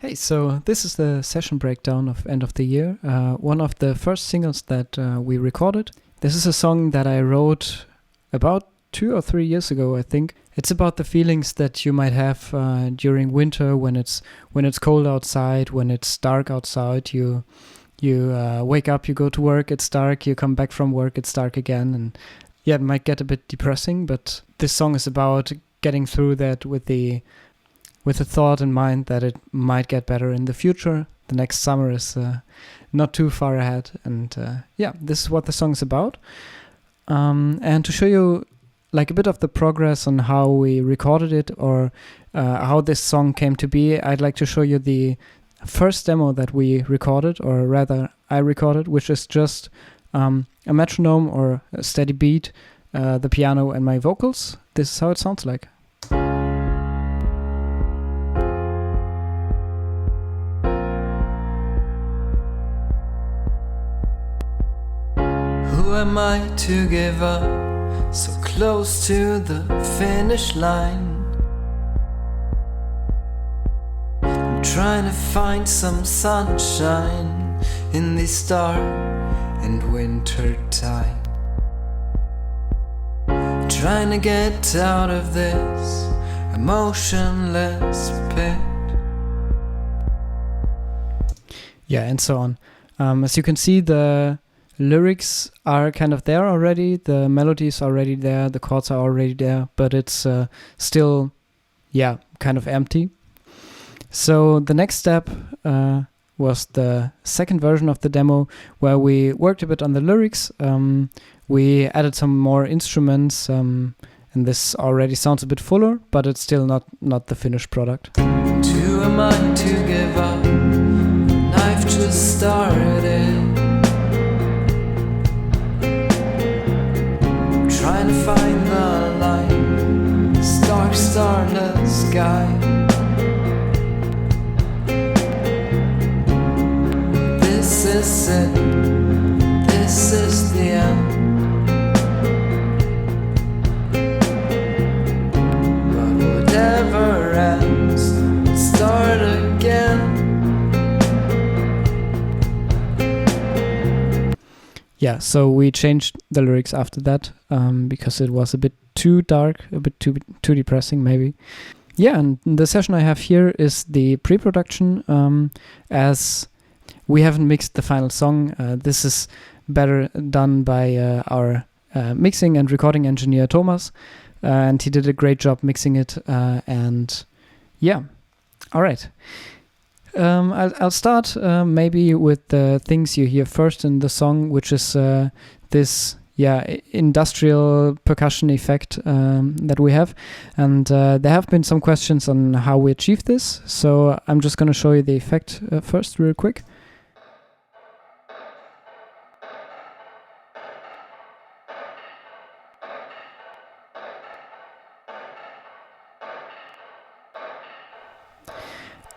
Hey, so this is the session breakdown of End of the Year, one of the first singles that we recorded. This is a song that I wrote about 2 or 3 years ago, I think. It's about the feelings that you might have during winter when it's cold outside, when it's dark outside. You wake up, you go to work, it's dark. You come back from work, it's dark again, and yeah, it might get a bit depressing. But this song is about getting through that with the thought in mind that it might get better in the future. The next summer is not too far ahead, and this is what the song is about. And to show you like a bit of the progress on how we recorded it, or how this song came to be, I'd like to show you the first demo that we recorded, or rather I recorded, which is just a metronome or a steady beat, the piano and my vocals. This is how it sounds like. Who am I to give up so close to the finish line? I'm trying to find some sunshine in this dark and winter time. Trying to get out of this emotionless pit. Yeah, and so on. As you can see, the lyrics are kind of there already, the melody is already there, the chords are already there, but it's still, kind of empty. So the next step was the second version of the demo, where we worked a bit on the lyrics. We added some more instruments, and this already sounds a bit fuller, but it's still not the finished product. Too am I to give up, and I've just started. Trying to find the light, this dark starless sky. This is it, this is the end. But whatever ends, let's start again. Yeah, so we changed the lyrics after that, because it was a bit too dark, a bit too depressing maybe. Yeah, and the session I have here is the pre-production, as we haven't mixed the final song. This is better done by our mixing and recording engineer Thomas, and he did a great job mixing it, and yeah, all right. I'll start maybe with the things you hear first in the song, which is this industrial percussion effect that we have. And there have been some questions on how we achieve this, so I'm just going to show you the effect first real quick.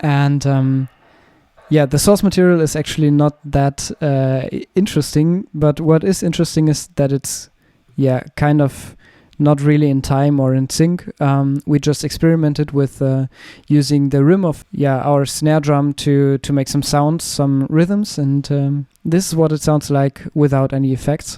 And the source material is actually not that interesting, but what is interesting is that it's kind of not really in time or in sync. We just experimented with using the rim of our snare drum to make some sounds, some rhythms, and this is what it sounds like without any effects.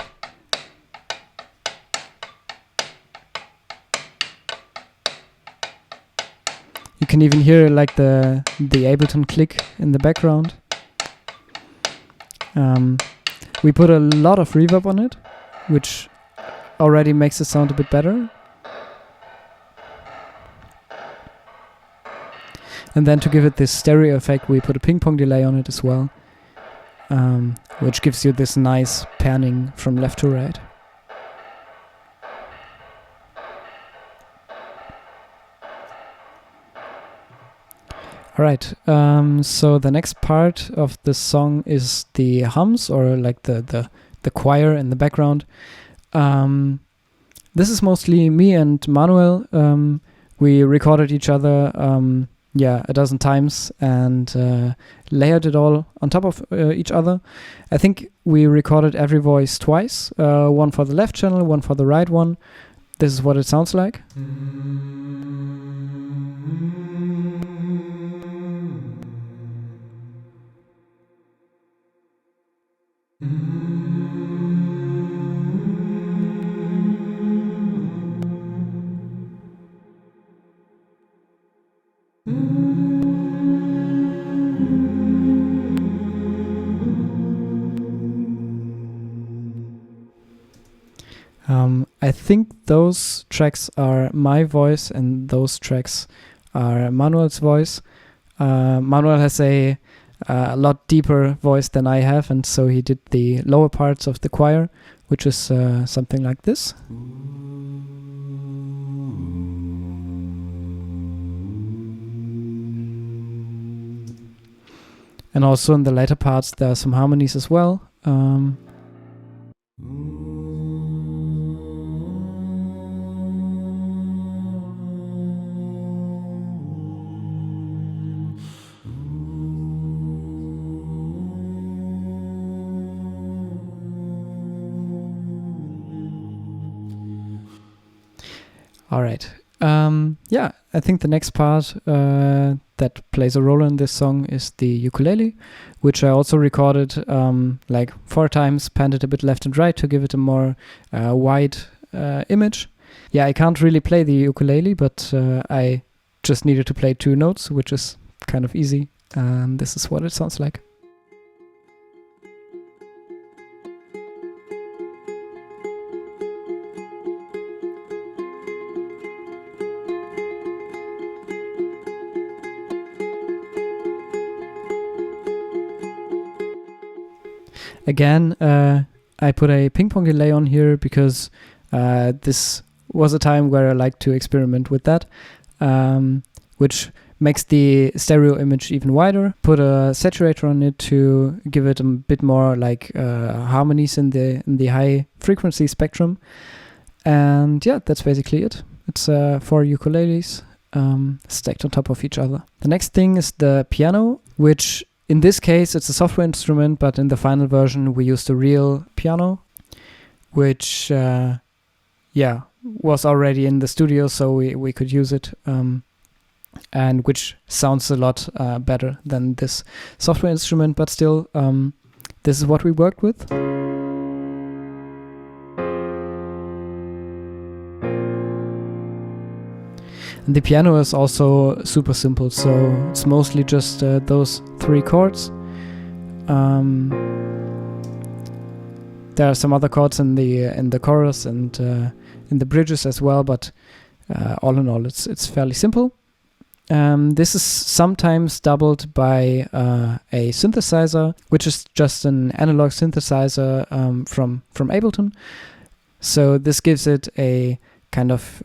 You can even hear like the Ableton click in the background. We put a lot of reverb on it, which already makes it sound a bit better. And then to give it this stereo effect, we put a ping pong delay on it as well, which gives you this nice panning from left to right. Alright, so the next part of the song is the hums, or like the choir in the background. This is mostly me and Manuel. We recorded each other a dozen times and layered it all on top of each other. I think we recorded every voice twice, one for the left channel, one for the right one. This is what it sounds like. I think those tracks are my voice and those tracks are Manuel's voice. Manuel has a lot deeper voice than I have, and so he did the lower parts of the choir, which is something like this. And also in the later parts there are some harmonies as well. All right. Yeah, I think the next part that plays a role in this song is the ukulele, which I also recorded like 4 times, panned it a bit left and right to give it a more wide image. Yeah, I can't really play the ukulele, but I just needed to play 2 notes, which is kind of easy. And this is what it sounds like. Again, I put a ping pong delay on here because this was a time where I liked to experiment with that, which makes the stereo image even wider. Put a saturator on it to give it a bit more like harmonies in the high frequency spectrum. And yeah, that's basically it. It's 4 ukuleles stacked on top of each other. The next thing is the piano, which in this case, it's a software instrument, but in the final version, we used a real piano, which, was already in the studio, so we could use it, and which sounds a lot better than this software instrument, but still, this is what we worked with. And the piano is also super simple, so it's mostly just those 3 chords. There are some other chords in the chorus and in the bridges as well, but all in all, it's fairly simple. This is sometimes doubled by a synthesizer, which is just an analog synthesizer from Ableton. So this gives it a kind of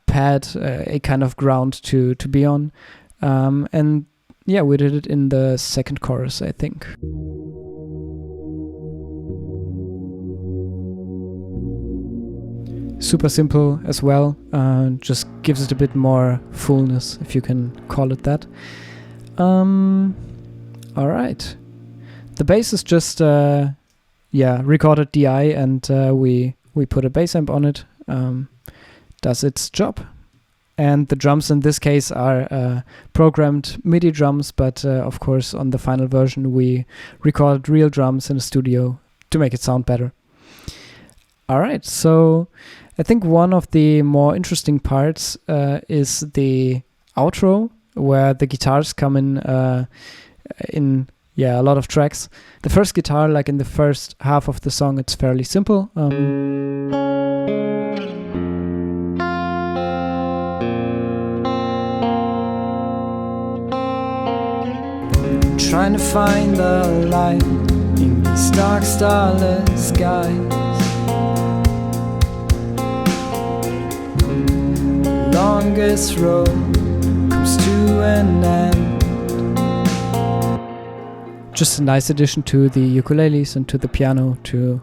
pad, a kind of ground to be on. And yeah, we did it in the second chorus, I think. Super simple as well, just gives it a bit more fullness, if you can call it that. Alright. The bass is just recorded DI, and we put a bass amp on it. Does its job. And the drums in this case are programmed MIDI drums, but of course on the final version we recorded real drums in a studio to make it sound better. Alright, so I think one of the more interesting parts is the outro, where the guitars come in a lot of tracks. The first guitar, like in the first half of the song, it's fairly simple. Trying to find the light in these dark, starless skies. Longest road comes to an end. Just a nice addition to the ukuleles and to the piano to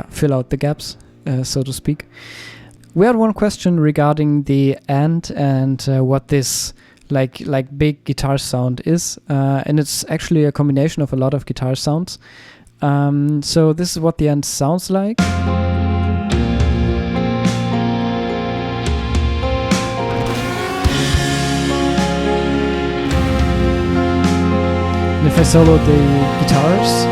fill out the gaps, so to speak. We had one question regarding the end and what this like big guitar sound is, and it's actually a combination of a lot of guitar sounds. So this is what the end sounds like. And if I solo the guitars,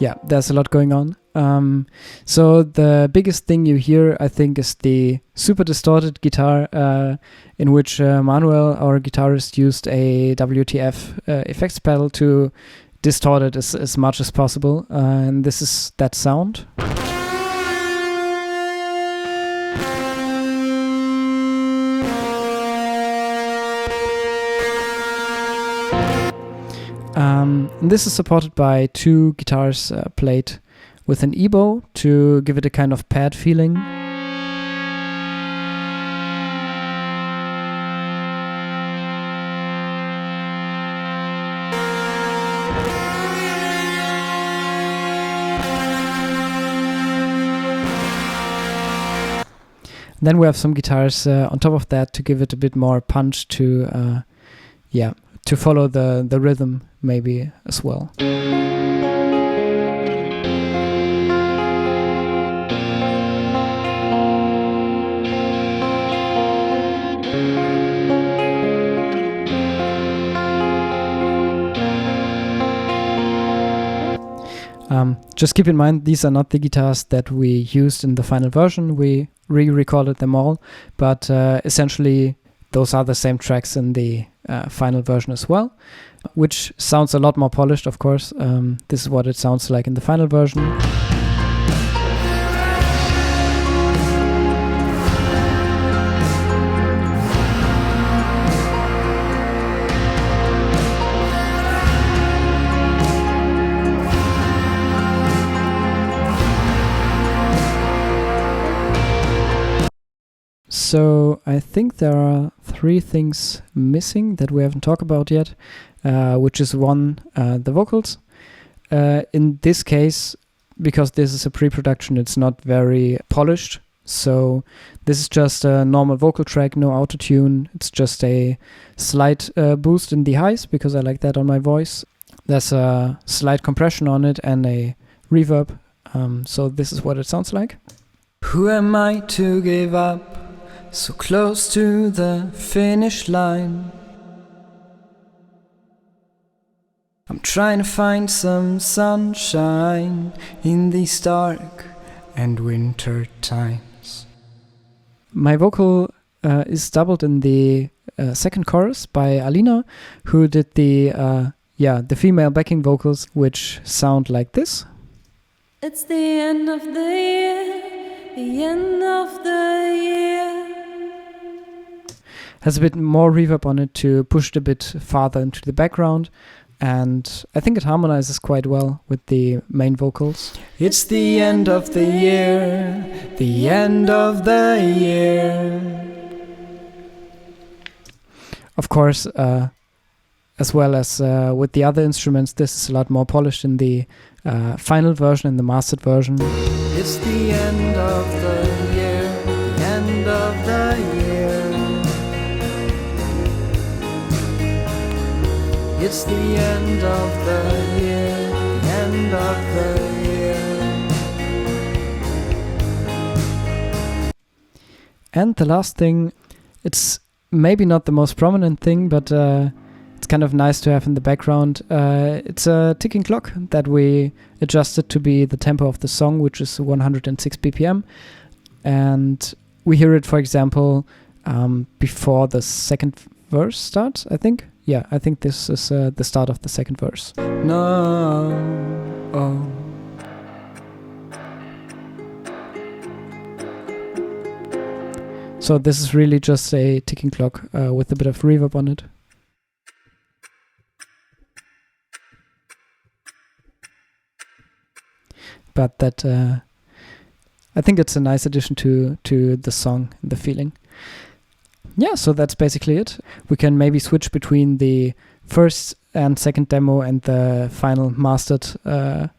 yeah, there's a lot going on. So the biggest thing you hear, I think, is the super distorted guitar, in which Manuel, our guitarist, used a WTF effects pedal to distort it as much as possible. And this is that sound. And this is supported by two guitars played with an E-bow to give it a kind of pad feeling. Then we have some guitars on top of that to give it a bit more punch to, to follow the rhythm maybe as well. Just keep in mind, these are not the guitars that we used in the final version. We re-recorded them all, but essentially those are the same tracks in the final version as well, which sounds a lot more polished, of course. This is what it sounds like in the final version. So I think there are three things missing that we haven't talked about yet, which is one, the vocals. In this case, because this is a pre-production, it's not very polished. So this is just a normal vocal track, no auto-tune. It's just a slight boost in the highs, because I like that on my voice. There's a slight compression on it and a reverb. So this is what it sounds like. Who am I to give up? So close to the finish line. I'm trying to find some sunshine in these dark and winter times. My vocal is doubled in the second chorus by Alina, who did the female backing vocals, which sound like this. It's the end of the year, the end of the year. Has a bit more reverb on it to push it a bit farther into the background, and I think it harmonizes quite well with the main vocals. It's the end of the year, the end of the year. Of course, as well as with the other instruments, this is a lot more polished in the final version, in the mastered version. It's the end of the year, the end of the year. It's the end of the year, the end of the year. And the last thing, it's maybe not the most prominent thing, but it's kind of nice to have in the background. It's a ticking clock that we adjusted to be the tempo of the song, which is 106 BPM. And we hear it, for example, before the second verse starts, I think. Yeah, I think this is the start of the second verse. No. Oh. So this is really just a ticking clock with a bit of reverb on it. But that, I think it's a nice addition to the song, the feeling. Yeah, so that's basically it. We can maybe switch between the first and second demo and the final mastered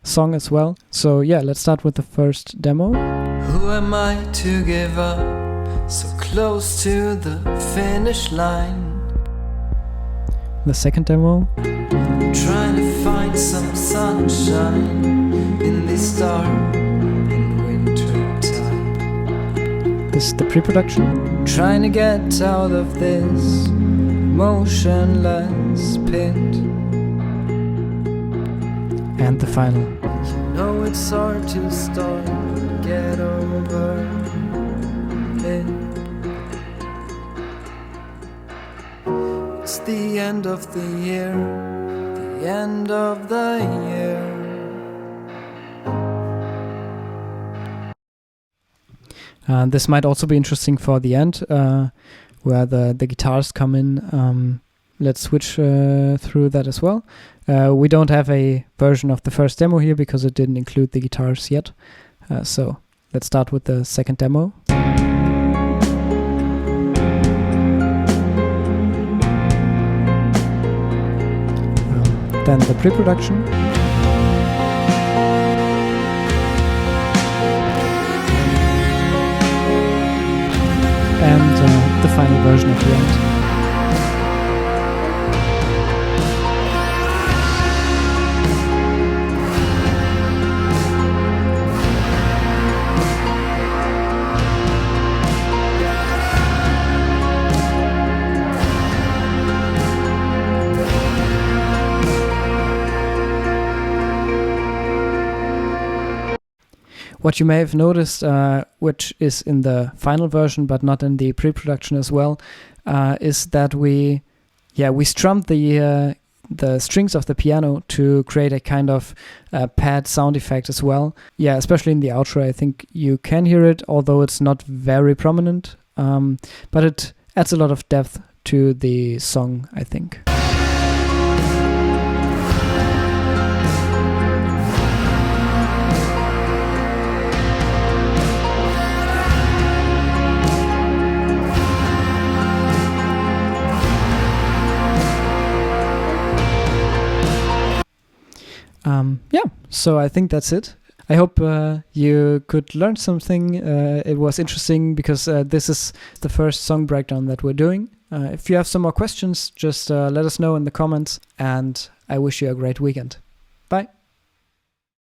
song as well. So yeah, let's start with the first demo. Who am I to give up? So close to the finish line. The second demo. I'm trying to find some sunshine in this start in winter time. This is the pre-production. Trying to get out of this motionless pit. And the final. You know it's hard to start, get over it. It's the end of the year, the end of the year. This might also be interesting for the end, where the guitars come in. Let's switch through that as well. We don't have a version of the first demo here because it didn't include the guitars yet. So let's start with the second demo. Then the pre-production. And the final version at the end. What you may have noticed, which is in the final version but not in the pre-production as well, is that we strummed the strings of the piano to create a kind of pad sound effect as well. Yeah, especially in the outro, I think you can hear it, although it's not very prominent. But it adds a lot of depth to the song, I think. So I think that's it. I hope you could learn something. It was interesting because this is the first song breakdown that we're doing. If you have some more questions, just let us know in the comments, and I wish you a great weekend. Bye.